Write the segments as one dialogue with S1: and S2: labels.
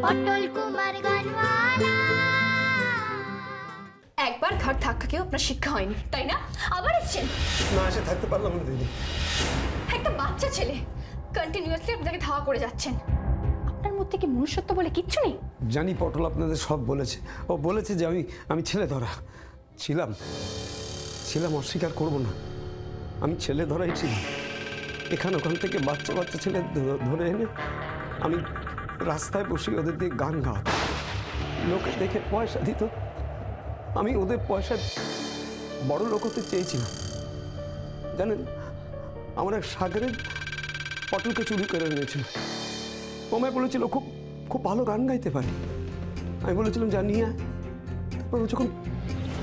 S1: পটল কুমার গানওয়ালা।
S2: একবার ঘাট ধাক্কাকেও আপনার শিক্ষা হয়নি, তাই না? আবার এসছেন।
S3: না এসে থাকতে পারলাম না দিদি।
S2: একটা বাচ্চা ছেলে কন্টিনিউয়াসলি আপনাকে ধাওয়া করে যাচ্ছেন। আপনার মধ্যে কি মনুষ্যত্ব বলে কিচ্ছু নেই?
S3: জানি পটল আপনাদের সব বলেছে, ও বলেছে যে আমি ছেলে ধরা ছিলাম, অস্বীকার করব না। আমি ছেলে ধরাই ছিলাম। ওখান থেকে বাচ্চা ছেলে ধরে এনে আমি রাস্তায় বসে ওদের দিয়ে গান গাওয়াতাম। লোকে দেখে পয়সা দিত, আমি ওদের পয়সা বড় লোক হতে চেয়েছিলাম। জানেন, আমার এক সাগরের পটলকে চুরি করে এনেছিল। ও আমায় বলেছিল খুব খুব ভালো গান গাইতে পারি। আমি বলেছিলাম যা নিয়ে আয়। তারপর ও যখন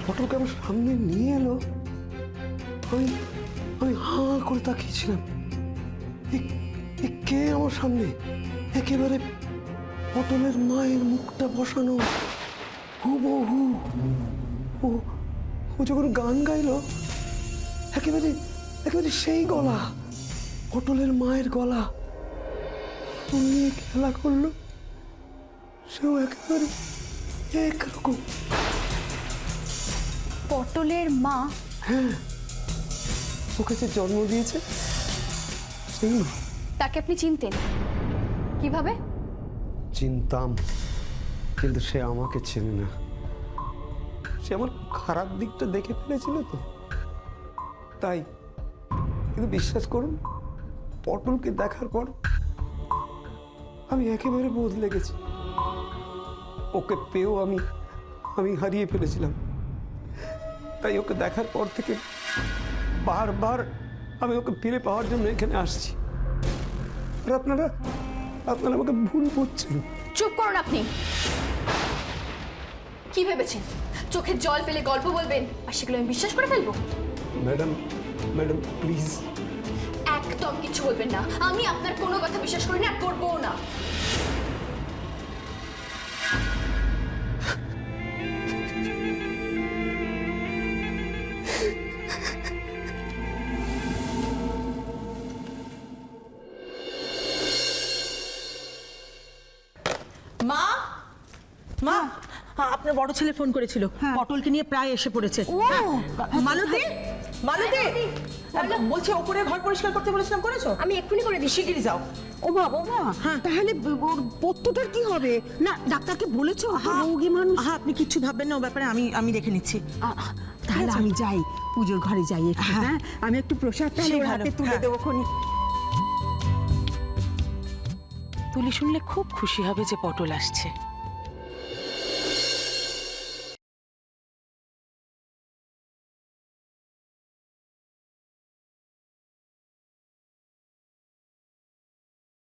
S3: পটলকে আমার সামনে নিয়ে এলো, আমি হাঁ করে তাকিয়েছিলাম। কে আমার সামনে? একেবারে পটলের মায়ের মুখটা বসানো হুবহু। ও যখন গান গাইলো, একেবারে সেই গলা, পটলের মায়ের গলা। তুমি খেলা করলো, সেও একেবারে একরকম।
S2: পটলের মা?
S3: হ্যাঁ, ওকে যে জন্ম দিয়েছে সেই মা।
S2: তাকে আপনি চিনতেন? কিভাবে?
S3: চিনতাম, কিন্তু সে আমাকে চেনে না। সে আমার খারাপ দিকটা দেখে ফেলেছিল তো তাই। কিন্তু বিশ্বাস করুন, পটলকে দেখার পর আমি একেবারে বদলে গেছি। ওকে পেয়েও আমি হারিয়ে ফেলেছিলাম। তাই ওকে দেখার পর থেকে বারবার আমি ওকে ফিরে পাওয়ার জন্য এখানে আসছি। আর আপনারা আমাকে ভুল বুঝছেন।
S2: চুপ করুন আপনি। কি ভেবেছেন চোখে জল ফেলে গল্প বলবেন আর সেগুলো আমি বিশ্বাস করে ফেলবো?
S3: Madam please.
S2: একদম কিছু বলবেন না। আমি আপনার কোনো কথা বিশ্বাস করি না, আর করবও না।
S4: মা মা আপনার বড় ছেলে ফোন করেছিল, পটলকে নিয়ে প্রায় এসে পড়েছে। মালতী বলছে ওপরে ঘর পরিষ্কার করতে বলেছিলাম, করেছো?
S2: আমি এক্ষুনি করে দিচ্ছি।
S4: শিগগিরই যাও।
S5: ও বাবা, তাহলে ওর পত্তটার কি হবে? না, ডাক্তারকে বলেছো? রোগী মানুষ।
S4: আপনি কিচ্ছু ভাববেন না ও ব্যাপারে, আমি দেখে নিচ্ছি।
S5: তাহলে আমি যাই, পুজোর ঘরে যাই একটু। হ্যাঁ, আমি একটু প্রসাদটা ওর হাতে তুলে দেবো খনি।
S6: তুলি শুনলে খুব খুশি হবে যে পটল আসছে।